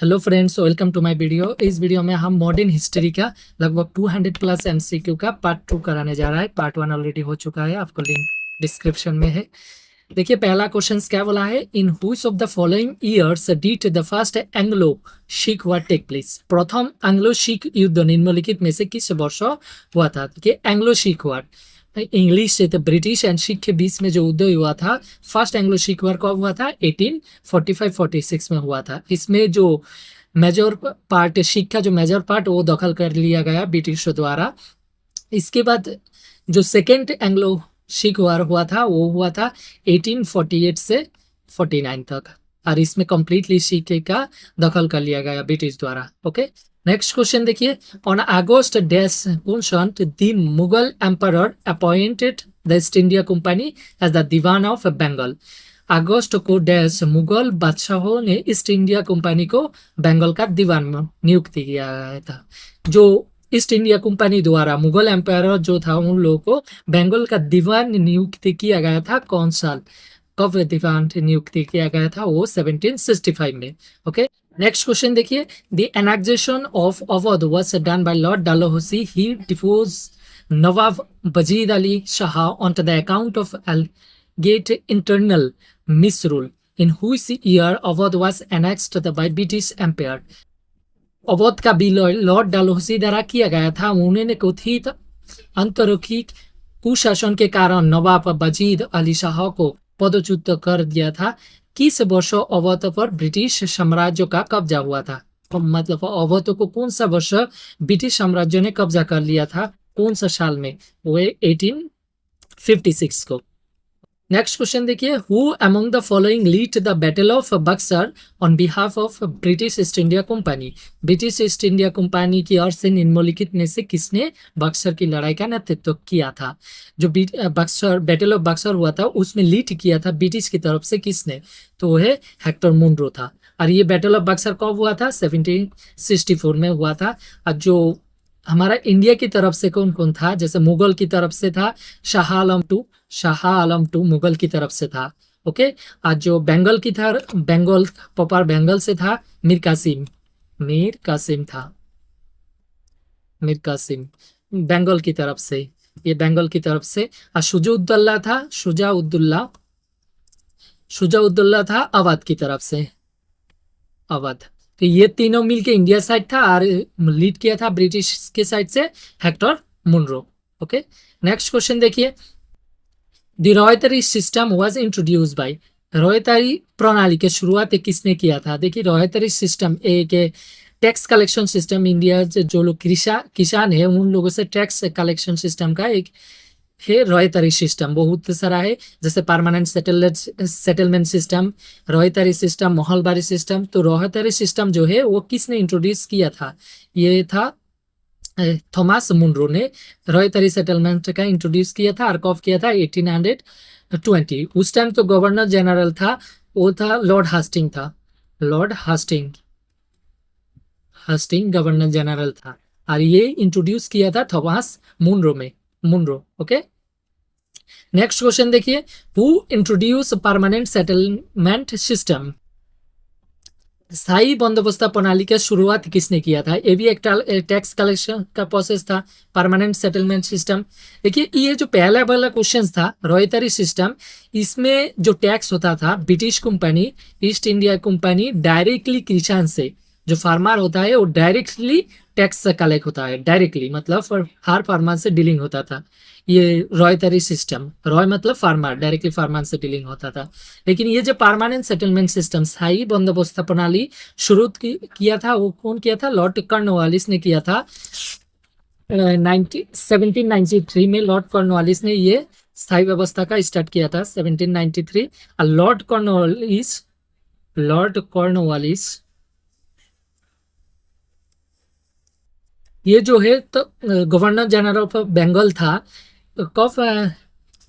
Hello friends, welcome to my video. इस video में हम मॉडर्न हिस्ट्री का लगभग 200 प्लस एमसीक्यू का पार्ट 2 कराने जा रहा है। पार्ट 1 ऑलरेडी हो चुका है, आपको लिंक डिस्क्रिप्शन में है। देखिए पहला क्वेश्चन क्या बोला है, in which of the following years did the first Anglo Sikh war take place. प्रथम एंग्लो सिख युद्ध निम्नलिखित में से किस वर्ष हुआ था? देखिए एंग्लो सिख वॉर इंग्लिश से तो ब्रिटिश एंड सिख के बीच में जो युद्ध हुआ था, फर्स्ट एंग्लो सिख वॉर कब हुआ था? 1845-46 में हुआ था। इसमें जो मेजर पार्ट, सिख का जो मेजर पार्ट वो दखल कर लिया गया ब्रिटिशों द्वारा। इसके बाद जो सेकेंड एंग्लो सिख वॉर हुआ था वो हुआ था 1848 से 49 तक, और इसमें कंप्लीटली सिख का दखल कर लिया गया ब्रिटिश द्वारा। ओके, नेक्स्ट क्वेश्चन देखिए, on August dash the Mughal emperor appointed the East India Company as the diwan of Bengal. अगस्त को डैश मुगल बादशाहों ने ईस्ट इंडिया कंपनी को बंगाल का दीवान नियुक्त किया गया था। जो ईस्ट इंडिया कंपनी द्वारा मुगल एम्पायर जो था उन लोगों को बंगाल का दीवान नियुक्त किया गया था। कौन साल, कब दीवान नियुक्त किया गया था? वो 1765 में। ओके, नेक्स्ट क्वेश्चन देखिए, the annexation of Awadh was done by Lord Dalhousie. He deposed Nawab Wajid Ali Shah on the account of alleged internal misrule. In which year Awadh was annexed by British empire. Awadh का विलय लॉर्ड डलहौसी द्वारा किया गया था। उन्होंने कथित अंतरंगिक कुशासन के कारण नवाब वजीद अली शाह को पदच्युत कर दिया था। किस वर्ष अवध पर ब्रिटिश साम्राज्य का कब्जा हुआ था? मतलब अवध को कौन सा वर्ष ब्रिटिश साम्राज्य ने कब्जा कर लिया था, कौन सा साल में? वो 1856 को। नेक्स्ट क्वेश्चन देखिए, who among the following lead the battle of Buxar on behalf of British east India company. British east India company की ओर से निम्नलिखित में से किसने बक्सर की लड़ाई का नेतृत्व किया था? जो बक्सर बैटल ऑफ बक्सर हुआ था उसमें लीड किया था ब्रिटिश की तरफ से किसने? तो वो है हेक्टर मुनरो था। और ये बैटल ऑफ बक्सर कब हुआ था? 1764 में हुआ था। और जो हमारा इंडिया की तरफ से कौन कौन था? जैसे मुगल की तरफ से था शाह आलम टू मुगल की तरफ से था। ओके, आज जो बंगाल की था, बंगाल पपार बंगाल से था मीर कासिम था। मीर कासिम बंगाल की तरफ से, ये बंगाल की तरफ से। और शुजाउद्दौला था अवध की तरफ से, अवध। तो ये तीनों मिलके इंडिया साइड था और लीड किया था ब्रिटिश के साइड से Hector Munro. Okay, next question देखिए, the ryotwari system was introduce by. Ryotwari प्रणाली की शुरुआत किसने किया था? देखिए रॉयतरी सिस्टम एक टैक्स कलेक्शन सिस्टम, इंडिया जो लोग किसान है उन लोगों से टैक्स कलेक्शन सिस्टम का एक है रॉयतरी सिस्टम। बहुत सारा है, जैसे permanent settlement system, ryotwari system, mahalwari system. तो रॉयतरी सिस्टम जो है वो किसने इंट्रोड्यूस किया था? ये था थॉमस मुनरो ने रॉयतरी सेटलमेंट का इंट्रोड्यूस किया था। और कब किया था? 1820। उस टाइम तो गवर्नर जनरल था, वो था लॉर्ड हास्टिंग था। लॉर्ड हास्टिंग गवर्नर जनरल था, और ये इंट्रोड्यूस किया था Thomas Munro. Okay, next question देखिए, who introduce permanent settlement system. स्थायी बंदोबस्त प्रणाली का शुरुआत किसने किया था? ये भी एक टैक्स कलेक्शन का प्रोसेस था, परमानेंट सेटलमेंट सिस्टम। देखिए ये जो पहला वाला क्वेश्चन था रॉयतरी सिस्टम, इसमें जो टैक्स होता था British company east India company directly किसान से, जो फार्मर होता है वो डायरेक्टली टैक्स कलेक्ट होता है, डायरेक्टली मतलब हर फार्मर से डीलिंग होता था। ये रॉयतरी सिस्टम, रॉय मतलब फार्मर, डायरेक्टली फार्मर से डीलिंग होता था। लेकिन ये जो परमानेंट सेटलमेंट सिस्टम, स्थायी बंदोबस्त प्रणाली शुरू किया था वो कौन किया था? लॉर्ड कॉर्नवालिस ने किया था। 1793 में लॉर्ड कॉर्नवालिस ने ये स्थायी व्यवस्था का स्टार्ट किया था, 1793। और लॉर्ड कॉर्नवालिस ये जो है तो गवर्नर जनरल ऑफ बंगाल था। कब?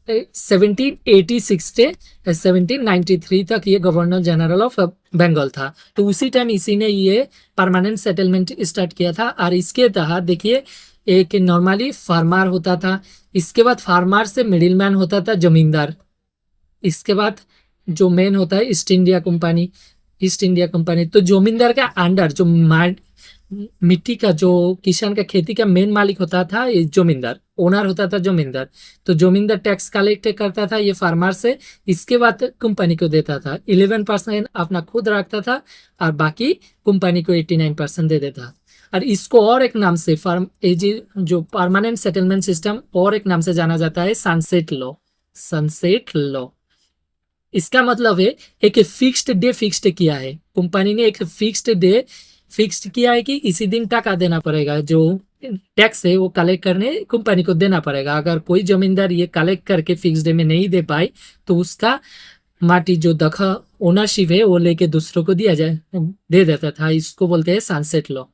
1786 से 1793 तक ये गवर्नर जनरल ऑफ बंगाल था। तो उसी टाइम इसी ने ये परमानेंट सेटलमेंट स्टार्ट किया था। और इसके तहत देखिए एक नॉर्मली फार्मर होता था, इसके बाद फार्मर से मिडिल मैन होता था जमींदार, इसके बाद जो मेन होता है east India company, east India company, तो जमींदार का अंडर जो मिट्टी का, जो किसान का खेती का मेन मालिक होता था ये जमींदार, ओनर होता था जमींदार। तो जमींदार टैक्स कलेक्ट करता था ये फार्मर से, इसके बाद कंपनी को देता था। 11% अपना खुद रखता था और बाकी कंपनी को 89% दे देता। और इसको और एक नाम से फार्म जो परमानेंट सेटलमेंट सिस्टम और एक नाम से जाना जाता है सनसेट लॉ। सनसेट लॉ इसका मतलब है एक फिक्स्ड डे फिक्स्ड किया है, कंपनी ने एक फिक्स्ड डे फिक्स्ड किया है कि इसी दिन टका देना पड़ेगा, जो टैक्स है वो कलेक्ट करने कंपनी को देना पड़ेगा। अगर कोई जमींदार ये कलेक्ट करके फिक्स डे में नहीं दे पाए तो उसका माटी जो दखा ओनरशिप है वो लेके दूसरों को दिया जाए, दे देता था। इसको बोलते हैं sunset law.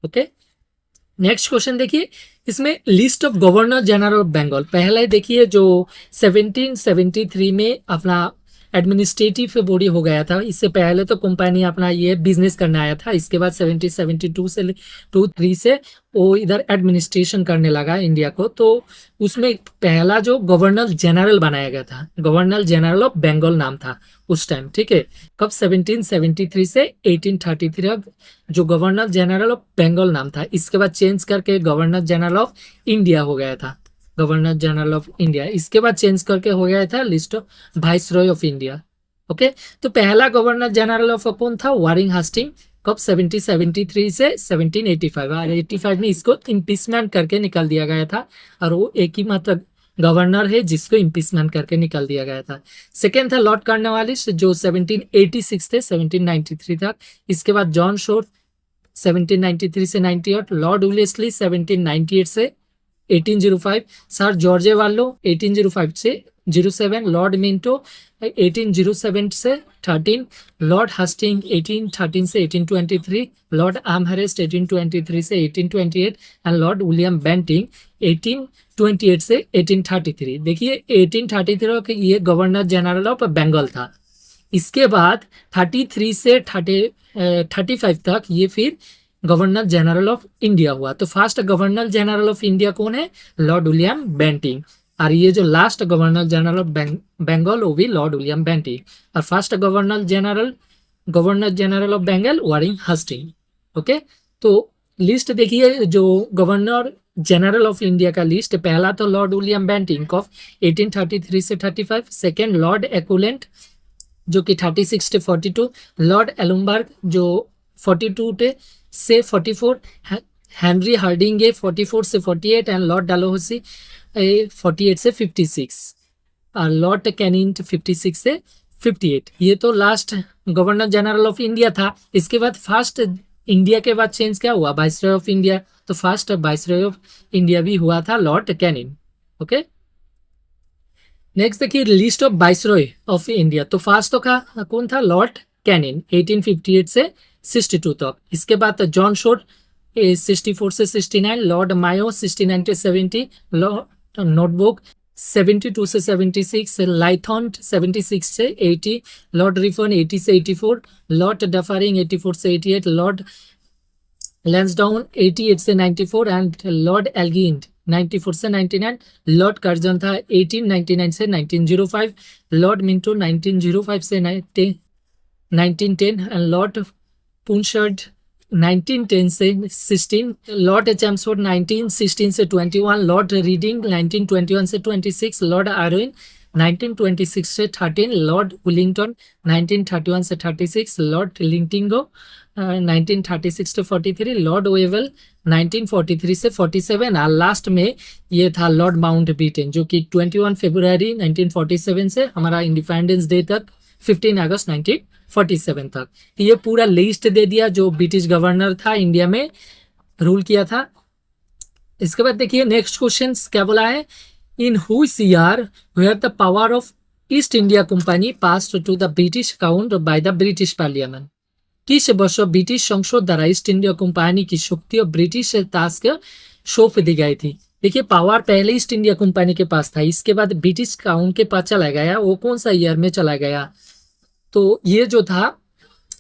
Okay, next question देखिए, इसमें list of governor general of Bengal. पहले देखिए जो 1773 में अपना एडमिनिस्ट्रेटिव बॉडी हो गया था, इससे पहले तो कंपनी अपना ये बिजनेस करने आया था। इसके बाद 1772 से 23 से वो इधर एडमिनिस्ट्रेशन करने लगा इंडिया को। तो उसमें पहला जो गवर्नर जनरल बनाया गया था, गवर्नर जनरल ऑफ बंगाल नाम था उस टाइम, ठीक है। कब? 1773 से 1833 जो गवर्नर जनरल ऑफ बंगाल नाम था। इसके बाद चेंज करके गवर्नर जनरल ऑफ इंडिया हो गया था, गवर्नर जनरल ऑफ इंडिया। इसके बाद चेंज करके हो गया था list of viceroy of India. Okay, तो पहला गवर्नर जनरल ऑफ कौन था? वारिंग हास्टिंग। कब? 1773 से 1785। और 85 में इसको इम्पीचमेंट करके निकाल दिया गया था, और वो एक ही मात्र गवर्नर है जिसको इम्पीचमेंट करके निकाल दिया गया था। सेकेंड था लॉर्ड कॉर्नवालिस जो 1786 से 1793 तक। इसके बाद जॉन शोर 1793 से 98, लॉर्ड विलेस्ली 1798 से 1805, सर जॉर्जे वालो 1805 से 07, लॉर्ड मिंटो 1807 से 13, लॉर्ड हस्टिंग 1813 से 1823, लॉर्ड आर्महरेस्ट 1823 से 1828 एंड लॉर्ड विलियम बेंटिंग 1828 से 1833। देखिए 1833 के ये गवर्नर जनरल ऑफ बंगाल था। इसके बाद 33 से 35 तक ये फिर गवर्नर जनरल ऑफ इंडिया हुआ। तो first governor general of India कौन है? Lord William Bentinck. और ये जो last governor general of Bengal वो भी लॉर्ड विलियम बेंटिंग। और first governor general of Bengal Warren Hastings. Okay, तो लिस्ट देखिए जो गवर्नर जनरल ऑफ इंडिया का लिस्ट, पहला तो लॉर्ड विलियम बेंटिंग ऑफ 1833 से 35, सेकेंड लॉर्ड एक्विलेंट जो कि 36 से 42, लॉर्ड एलुम्बर्ग जो 42 से 44, हेनरी हार्डिंगे 44 से 48 एंड लॉर्ड डालहौसी 48 से 56 और लॉर्ड कैनिंग 56 से 58। ये तो last governor general of India था। इसके बाद फर्स्ट इंडिया के बाद चेंज क्या हुआ? Viceroy of India. तो फर्स्ट वाइसरॉय ऑफ इंडिया भी हुआ था लॉर्ड कैनिंग। ओके, नेक्स्ट देखिए list of viceroy of India. तो फर्स्ट तो कौन था? लॉर्ड कैनिंग 1858 से 62 तक। इसके बाद जॉन शोर 64 से 69, लॉर्ड मायो 69 से 70, लॉर्ड नोटबुक 72 से 76, लाइथॉन 76 से 80, लॉर्ड रिफन 80 से 84, लॉर्ड डफरिंग 84 से 88, लॉर्ड लैंसडाउन 88 से 94 एंड लॉर्ड एल्गिन 94 से 99, लॉर्ड कर्जन था 1899 से 1905, लॉर्ड मिंटो 1905 से 1910 एंड लॉर्ड पुंशर्ड 1910 से 16, लॉर्ड चैम्सफोर्ड 1916 से 21, लॉर्ड रीडिंग 1921 से 26, लॉर्ड आर्विन 1926 से 13, लॉर्ड विलिंगटन 1931 से 36, लॉर्ड लिंटिंगो 1936 से 43, लॉर्ड वेवल 1943 से 47 और लास्ट में ये था लॉर्ड माउंटबेटन जो कि 21 फरवरी 1947 से हमारा इंडिपेंडेंस डे तक 15 अगस्त 1947 तक। ये पूरा लिस्ट दे दिया जो ब्रिटिश गवर्नर था इंडिया में रूल किया था। इसके बाद देखिए नेक्स्ट क्वेश्चन क्या बोला है, in which year were the power of East India Company passed to the British काउंट बाय द ब्रिटिश पार्लियामेंट। किस वर्ष ब्रिटिश संसद द्वारा ईस्ट इंडिया कंपनी की शक्ति और ब्रिटिश ताश को सौंप दी गई थी। देखिए पावर पहले ईस्ट इंडिया कंपनी के पास था, इसके बाद ब्रिटिश काउंट के पास चला गया। वो कौन सा ईयर में चला गया? तो ये जो था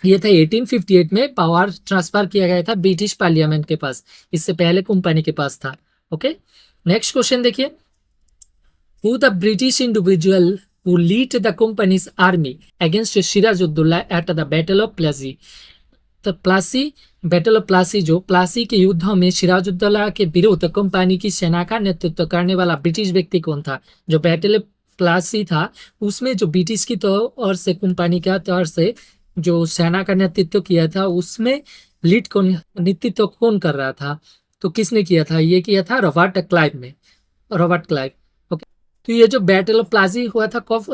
ये था 1858 में पावर ट्रांसफर किया गया था ब्रिटिश पार्लियामेंट के पास, इससे पहले कंपनी के पास था। ओके, नेक्स्ट क्वेश्चन देखिए, who the British individual who lead the company's army against Sirajuddaula at the Battle of Plassey. तो प्लासी, बैटल ऑफ प्लासी, जो प्लासी के युद्ध में सिराजुद्दौला के विरुद्ध कंपनी की सेना का नेतृत्व करने वाला ब्रिटिश व्यक्ति कौन था? जो बैटल ऑफ प्लासी था उसमें जो ब्रिटिश की ओर से कंपनी का तौर से जो सेना का नेतृत्व किया था उसमें लीड कौन, नेतृत्व कौन कर रहा था? तो किसने किया था? ये किया था रॉबर्ट क्लाइव में, रॉबर्ट क्लाइव। ओके, तो ये जो बैटल ऑफ प्लासी हुआ था कब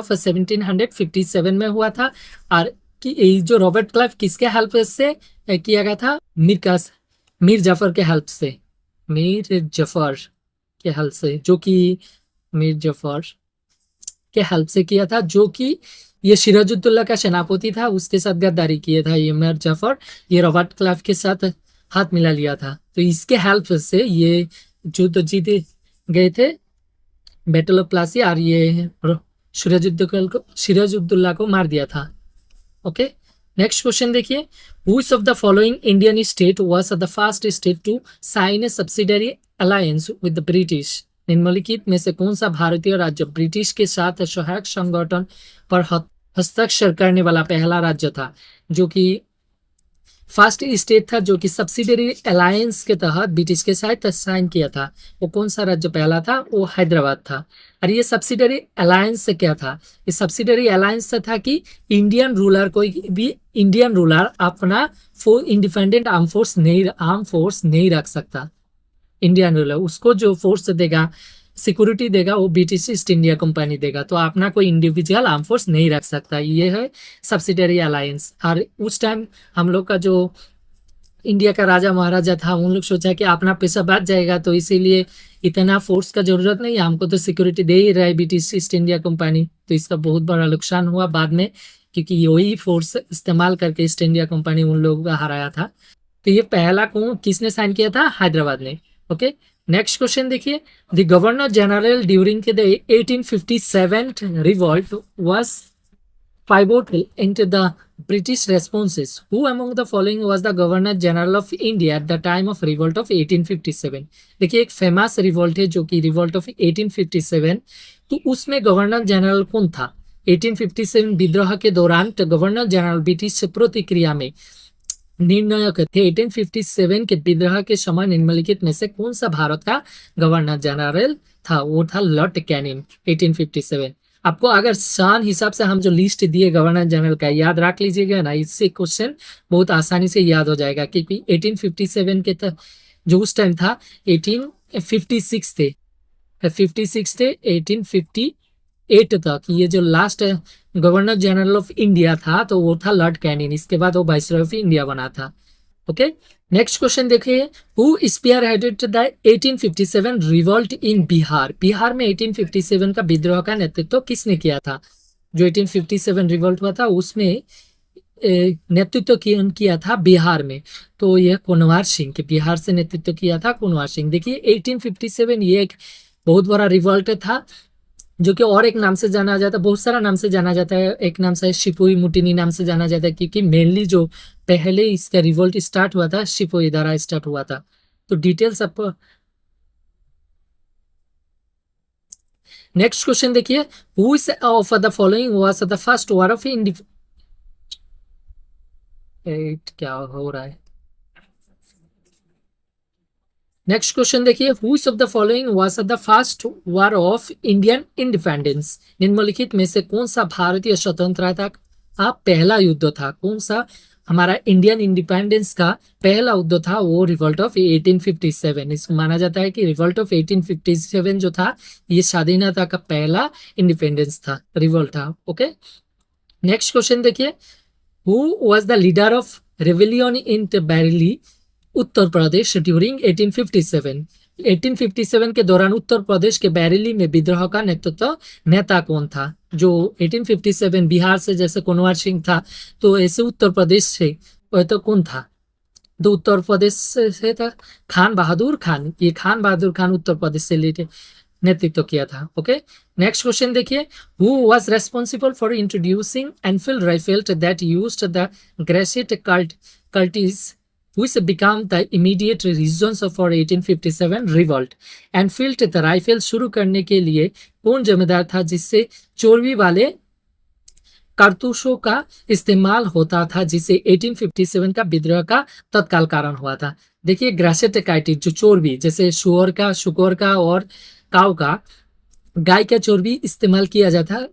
1757 में हुआ था। और कि जो रॉबर्ट क्लाइव किसके हेल्प से किया गया था? मीर जाफर के हेल्प से, मीर जफर के हेल्प से, जो कि मीर जफर के हेल्प से किया था, जो कि ये सिराजुद्दौला का सेनापति था, उसके साथ गद्दारी किया था ये मीर जाफर, ये रॉबर्ट क्लाइव के साथ हाथ मिला लिया था। तो इसके हेल्प से ये युद्ध जीते गए थे बैटल ऑफ प्लासी, और ये सिराजुद्दौला को मार दिया था। ओके, नेक्स्ट क्वेश्चन देखिए, which of the following Indian state was the first state to sign a subsidiary alliance with the British? निम्नलिखित में से कौन सा भारतीय राज्य ब्रिटिश के साथ सहायक संगठन पर हस्ताक्षर करने वाला पहला राज्य था? जो कि फर्स्ट स्टेट था जो कि सब्सिडरी अलायंस के तहत ब्रिटिश के साथ साइन किया था, वो कौन सा राज्य पहला था? वो हैदराबाद था। और ये सब्सिडरी अलायंस से क्या था? ये सब्सिडरी अलायंस से था कि इंडियन रूलर, कोई भी इंडियन रूलर अपना इंडिपेंडेंट आर्म फोर्स नहीं रख सकता। इंडियन रूलर उसको जो फोर्स देगा, सिक्योरिटी देगा, वो ब्रिटिश ईस्ट इंडिया कंपनी देगा, तो अपना कोई इंडिविजुअल आर्म फोर्स नहीं रख सकता। ये है सब्सिडरी अलायंस। और उस टाइम हम लोग का जो इंडिया का राजा महाराजा था, उन लोग सोचा कि अपना पैसा बच जाएगा, तो इसीलिए इतना फोर्स का जरूरत नहीं है, हमको तो सिक्योरिटी दे ही रहा है ब्रिटिश ईस्ट इंडिया कंपनी। तो इसका बहुत बड़ा नुकसान हुआ बाद में, क्योंकि वही फोर्स इस्तेमाल करके ईस्ट इंडिया कंपनी उन लोगों का हराया था। तो ये पहला किसने साइन किया था? हैदराबाद ने। ओके, नेक्स्ट क्वेश्चन देखिए, the governor general during the 1857 revolt was pivotal into the British responses. Who among the following was the Governor General of India at the time of revolt of 1857? देखिए, एक famous revolt है जो कि revolt of 1857, तो उसमें governor general कौन था? 1857 विद्रोह के दौरान गवर्नर जनरल ब्रिटिश से प्रतिक्रिया में निर्णायक थे। 1857 के विद्रोह के समय निम्नलिखित में से कौन सा भारत का गवर्नर जनरल था? वो था लॉर्ड कैनिंग। 1857 आपको अगर सान हिसाब से हम जो लिस्ट दिए गवर्नर जनरल का याद रख लीजिएगा ना, इससे क्वेश्चन बहुत आसानी से याद हो जाएगा, क्योंकि 1857 के जो उस टाइम था 1856 थे 1858 तक ये जो last governor general of India था तो वो था लॉर्ड कैनिंग। इसके बाद वो वाइसरॉय ऑफ इंडिया बना था। ओके, नेक्स्ट क्वेश्चन देखिए, who spearheaded the 1857 revolt in Bihar? Bihar में 1857 का विद्रोह का नेतृत्व किसने किया था? जो 1857 रिवॉल्ट हुआ था उसमें नेतृत्व किया था बिहार में, तो यह कुनवार सिंह के बिहार से नेतृत्व किया था कुनवार सिंह। देखिए 1857 ये एक बहुत बड़ा रिवॉल्ट था जो कि और एक नाम से जाना जाता है, बहुत सारा नाम से जाना जाता है। एक नाम से शिपोई मुटिनी नाम से जाना जाता है, क्योंकि मेनली जो पहले इसका रिवोल्ट स्टार्ट हुआ था शिपोई द्वारा स्टार्ट हुआ था। तो डिटेल्स आपको नेक्स्ट क्वेश्चन देखिए, who is of the following was the first war of क्या हो रहा है? नेक्स्ट क्वेश्चन देखिए, which of the following was the first war of Indian independence? निम्नलिखित में से कौन सा भारतीय स्वतंत्रता का पहला युद्ध था? कौन सा हमारा इंडियन इंडिपेंडेंस का पहला युद्ध था? वो रिवॉल्ट ऑफ 1857। इसको माना जाता है कि रिवॉल्ट ऑफ 1857 जो था ये स्वाधीनता का पहला इंडिपेंडेंस था, रिवॉल्ट था। ओके, नेक्स्ट क्वेश्चन देखिए, who was the leader of rebellion in Bareilly Uttar Pradesh during 1857? 1857 के दौरान उत्तर प्रदेश के बैरेली में विद्रोह का नेता कौन था? जो 1857 बिहार से जैसे कुनवार सिंह था, तो ऐसे उत्तर प्रदेश से वह तो कौन था? तो उत्तर प्रदेश से था खान बहादुर खान। ये खान बहादुर खान उत्तर प्रदेश से नेतृत्व किया था। ओके, नेक्स्ट क्वेश्चन देखिए, who was responsible for introducing Enfield rifle that used the greased cartridges which became the immediate reasons for 1857 revolt? Enfield rifle शुरू करने के लिए कौन जमींदार था जिससे चोरवी वाले कारतूसों का इस्तेमाल होता था, जिसे 1857 का विद्रोह का तत्काल कारण हुआ था। देखिए ग्रासेटेकाइटिस जो चोरवी, जैसे शुअर का, शुकर का और काऊ का, गाय का चोरवी इस्तेमाल किया जाता,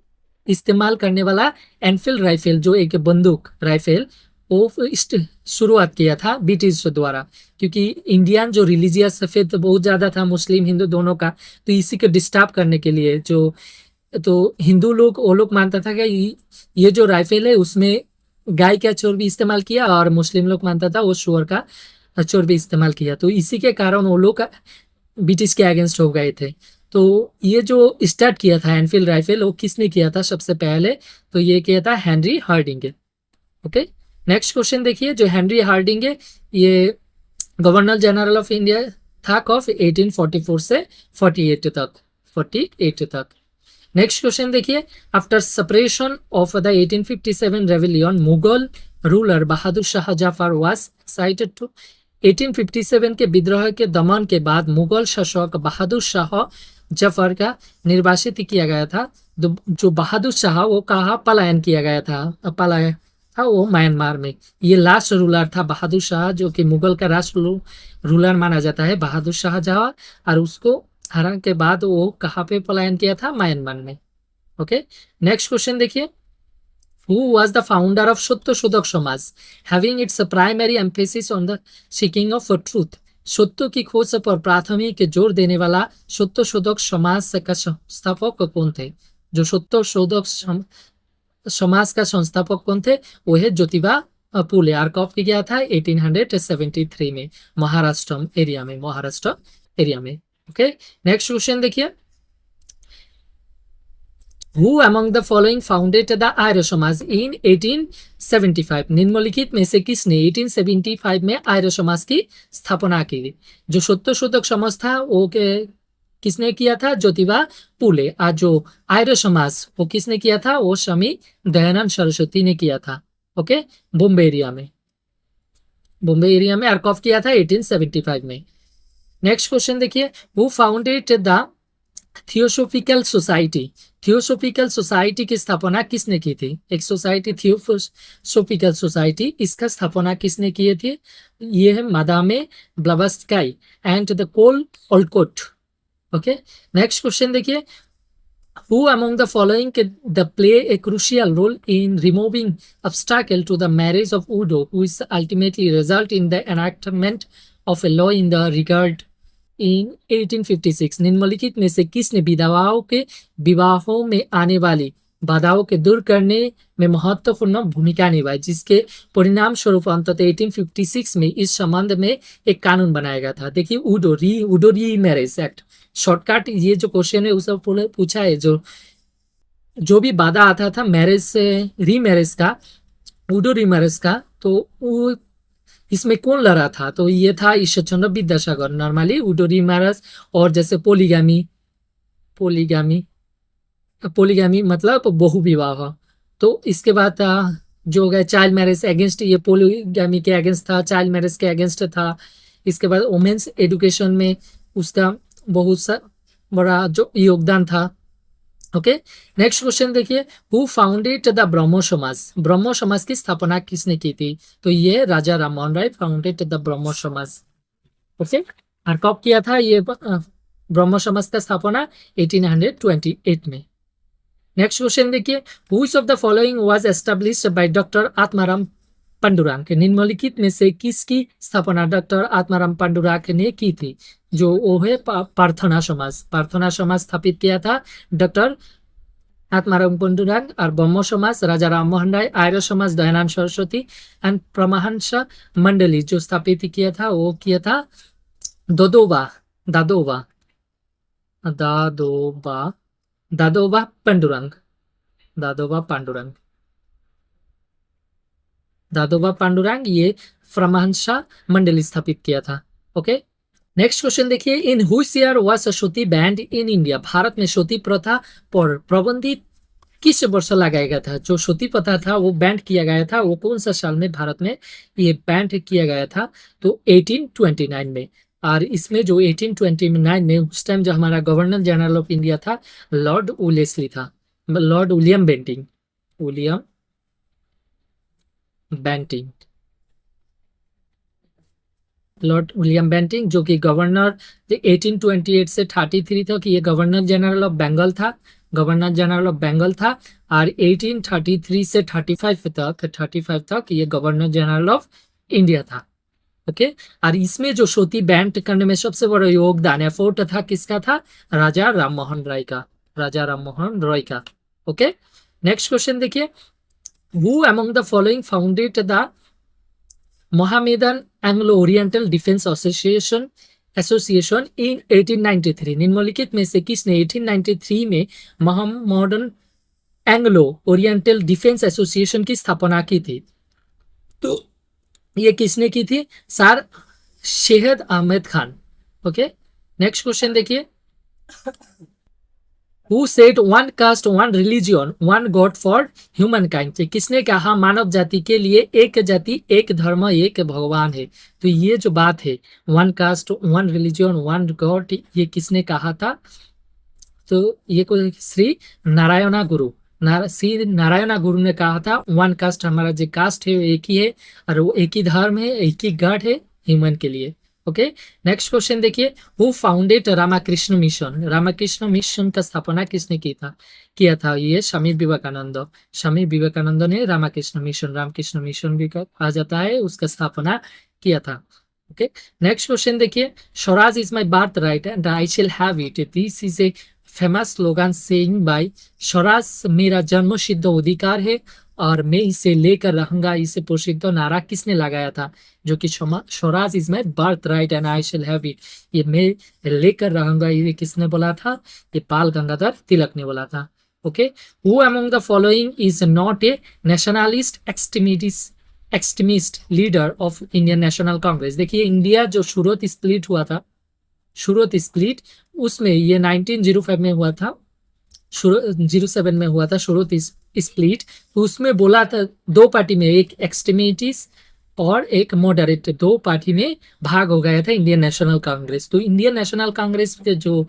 इस्तेमाल करने वाला एनफील्ड राइफल जो एक बंदूक राइफल वो शुरुआत किया था ब्रिटिश द्वारा, क्योंकि इंडियन जो रिलीजियस फेथ बहुत ज़्यादा था, मुस्लिम हिंदू दोनों का, तो इसी को डिस्टर्ब करने के लिए जो, तो हिंदू लोग वो लोग मानता था कि ये जो राइफल है उसमें गाय का चोरवी इस्तेमाल किया, और मुस्लिम लोग मानता था वो शुअर का चोरवी इस्तेमाल किया, तो इसी के कारण वो लोग ब्रिटिश के अगेंस्ट हो गए थे। तो ये जो स्टार्ट किया था एनफील्ड राइफल वो किसने किया था सबसे पहले, तो ये किया था Henry Hardinge. Okay, next question देखिए, जो हेनरी हार्डिंग है ये गवर्नर जनरल ऑफ इंडिया था कब, 1844 से 48 तक। नेक्स्ट क्वेश्चन देखिए, after separation of the 1857 revolution Mughal ruler Bahadur Shah Zafar was cited to, 1857 के विद्रोह के दमन के बाद मुगल शासक बहादुर शाह जफर का निर्वासित किया गया था। जो बहादुर शाह वो कहाँ पलायन किया गया था, पलायन था वो म्यांमार में। ये लास्ट रूलर था बहादुर शाह, जो कि मुगल का राष्ट्र रूलर माना जाता है बहादुर शाह जहाँ, और उसको हराने के बाद वो कहाँ पे पलायन किया था, म्यांमार में। ओके, नेक्स्ट क्वेश्चन देखिए, who was the founder of Satyashodhak Samaj, having its primary emphasis on the seeking of truth। सत्य की खोज पर प्राथमिक जोर देने वाला सत्यशोधक समाज का संस्थापक कौन थे? जो सत्यशोधक समाज का संस्थापक कौन थे, वो है ज्योतिबा फुले। और कब किया था, 1873 में, महाराष्ट्र एरिया में। ओके, नेक्स्ट क्वेश्चन देखिए, Who among the following founded the Arya Samaj in 1875? निम्नलिखित में से किसने 1875 में आर्य समाज की स्थापना की? जो सत्यशोधक समाज था वो किसने किया था, ज्योतिबा फुले। आज जो आर्य समाज वो किसने किया था, वो स्वामी दयानंद सरस्वती ने किया था। ओके, बॉम्बे एरिया में, और कब किया था, 1875 में। नेक्स्ट क्वेश्चन देखिए, who founded the theosophical society? Theosophical society की स्थापना किसने की थी? एक सोसाइटी थियोसोफिकल सोसाइटी, इसका स्थापना किसने की थी? ये है Madame Blavatsky and the col Olcott. Okay, next question देखिए, Who among the following the play a crucial role in removing obstacle to the marriage of widow, who is ultimately result in the enactment of a law in the regard in 1856? निम्नलिखित में से किसने विधवाओं के विवाहों में आने वाली बाधाओं के दूर करने में महत्वपूर्ण भूमिका निभाई, जिसके परिणाम स्वरूप अंततः 1856 में इस संबंध में एक कानून बनाया गया था। देखिए उडो री मैरिज एक्ट, शॉर्टकट ये जो क्वेश्चन है उसे पूछा है, जो भी बाधा आता था मैरिज से रीमैरिज का, उडो रीमैरिज का, तो वो इसमें कौन लड़ा था, तो ये था ईश्वर चंद्र विद्यासागर। नॉर्मली उडो रीमैरिज और जैसे पोलीगामी मतलब बहु विवाह। तो इसके बाद जो हो गया चाइल्ड मैरिज अगेंस्ट, ये पोलीगामी के अगेंस्ट था, चाइल्ड मैरिज के अगेंस्ट था। इसके बाद वुमेन्स एजुकेशन में उसका बहुत सा बड़ा जो योगदान था। ओके, नेक्स्ट क्वेश्चन देखिए, हु फाउंडेड द ब्रह्मो समाज? ब्रह्मो समाज की स्थापना किसने की थी? तो ये राजा राममोहन राय फाउंडेड द ब्रह्मो समाज। ओके, और कब किया था ये ब्रह्मो समाज का स्थापना? 1828 में। नेक्स्ट क्वेश्चन देखिए, which of the following was established by doctor Atmaram Pandurang? निम्नलिखित में से किसकी स्थापना डॉक्टर आत्माराम पांडुरंग ने की थी? जो वो है प्रार्थना समाज स्थापित किया था डॉक्टर आत्माराम पांडुरंग। और ब्रह्मो समाज राजा राममोहन राय, आर्य समाज दयानंद सरस्वती, एंड परमहंस मंडली जो स्थापित किया था वो किया था दादोबा पांडुरंग ये परमहंस मंडली स्थापित किया था। ओके, नेक्स्ट क्वेश्चन देखिए, इन which year was Sati band in India? Bharat में सती प्रथा पर प्रतिबंध किस वर्ष लगाया गया था? जो सती प्रथा था वो बैंड किया गया था, वो कौन सा साल में भारत में ये बैंड किया गया था? तो 1829 में। और इसमें जो 1829 में उस टाइम जो हमारा गवर्नर जनरल ऑफ इंडिया था लॉर्ड वेलेस्ली था, Lord William Bentinck, William Bentinck, Lord William Bentinck जो कि गवर्नर 1828 से 33 तक ये गवर्नर जनरल ऑफ बंगाल था, गवर्नर जनरल ऑफ बंगाल था। और 1833 से 35 तक ये गवर्नर जनरल ऑफ इंडिया था। ओके और इसमें जो श्रुति बैंड करने में सबसे बड़ा योगदान एफोर्ट था किसका था, राजा राममोहन राय का, राजा राममोहन रॉय का। ओके नेक्स्ट क्वेश्चन देखिए, who among the following founded the Mohammedan Anglo Oriental Defence Association in 1893, निम्नलिखित में से किसने 1893 में Mohammedan Anglo Oriental Defence Association की स्थापना की थी? तो ये किसने की थी, sir Shahid Ahmad Khan. Okay next question देखिए, who said one caste one religion one God for humankind, किसने कहा मानव जाति के लिए एक जाति एक धर्म एक भगवान है? तो ये जो बात है one caste one religion one God, ये किसने कहा था? तो ये कोई श्री नारायणा गुरु, श्री नारायणा गुरु ने कहा था वन कास्ट, हमारा जो कास्ट है वो एक ही है और वो एक ही धर्म है, एक ही गॉड है ह्यूमन के लिए। ओके नेक्स्ट क्वेश्चन देखिए, who founded Ramakrishna mission, Ramakrishna mission का स्थापना किसने किया था? ये स्वामी विवेकानंद, स्वामी विवेकानंद ने रामकृष्ण मिशन भी कहा जाता है, उसका स्थापना किया था। ओके नेक्स्ट क्वेश्चन देखिए, Swaraj is my birthright and I shall have it, this is a famous slogan saying by, Swaraj मेरा जन्म सिद्ध अधिकार है और मैं इसे लेकर रहूंगा, इसे प्रसिद्ध नारा किसने लगाया था? जो कि Swaraj is my birthright and I shall have it, ये मैं लेकर रहूंगा, ये किसने बोला था? ये बाल गंगाधर तिलक ने बोला था। Okay who among the following is not a nationalist extremist leader of Indian national Congress? देखिए इंडिया जो शुरुआत स्प्लिट हुआ था, शुरुआत स्प्लिट उसमें ये 1905 में हुआ था, 07 में हुआ था शुरुआत स्प्लिट, तो उसमें बोला था दो पार्टी में, एक एक्सट्रीमिस्ट और एक मॉडरेट, दो पार्टी में भाग हो गया था इंडियन नेशनल कांग्रेस। तो इंडियन नेशनल कांग्रेस के जो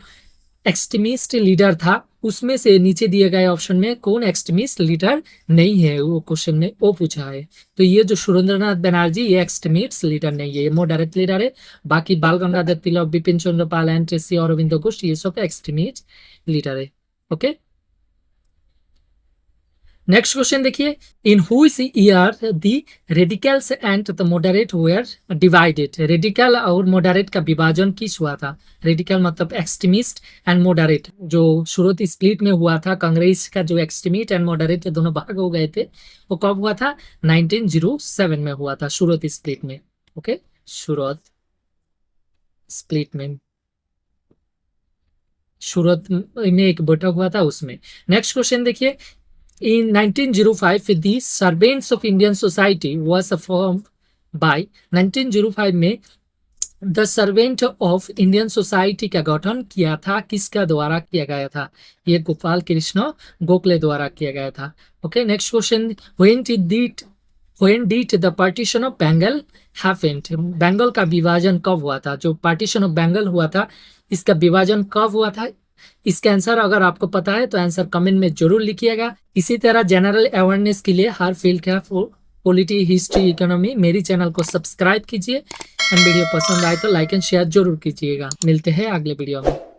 एक्सट्रीमिस्ट लीडर था उसमें से नीचे दिए गए ऑप्शन में कौन एक्सट्रीमिस्ट लीडर नहीं है, वो क्वेश्चन में वो पूछा है। तो ये जो सुरेंद्रनाथ बनर्जी ये एक्सट्रीमिस्ट लीडर नहीं है, ये मॉडरेट लीडर है। बाकी बाल गंगाधर तिलक, बिपिन चंद्र पाल, एंड श्री अरविंद घोष ये सब एक्सट्रीमिस्ट लीडर है। ओके नेक्स्ट क्वेश्चन देखिए, in which year the radicals and the moderate were divided, radical और मॉडरेट का विभाजन किस हुआ था? रेडिकल मतलब एक्सट्रीमिस्ट एंड मॉडरेट, जो शुरुआती स्प्लिट में हुआ था, कांग्रेस का जो एक्सट्रीमिस्ट एंड मॉडरेट दोनों भाग हो गए थे, वो कब हुआ था? 1907 में हुआ था, शुरुआती स्प्लिट में। ओके शुरुआत स्प्लिट में, शुरुआत में एक बैठक हुआ था उसमें। नेक्स्ट क्वेश्चन देखिए, in 1905 the servants of Indian society was formed by 1905 में the servant of Indian society का गठन किया था, किसका द्वारा किया गया था? ये गोपाल कृष्ण गोखले द्वारा किया गया था। Okay next question, when did the partition of Bengal happened, Bengal का विभाजन कब हुआ था? जो पार्टीशन ऑफ बंगाल हुआ था इसका विभाजन कब हुआ था? इसका आंसर अगर आपको पता है तो आंसर कमेंट में जरूर लिखिएगा। इसी तरह जनरल अवेयरनेस के लिए हर फील्ड का पॉलिटी, हिस्ट्री, इकोनॉमी मेरी चैनल को सब्सक्राइब कीजिए एंड वीडियो पसंद आए तो लाइक एंड शेयर जरूर कीजिएगा। मिलते हैं अगले वीडियो में।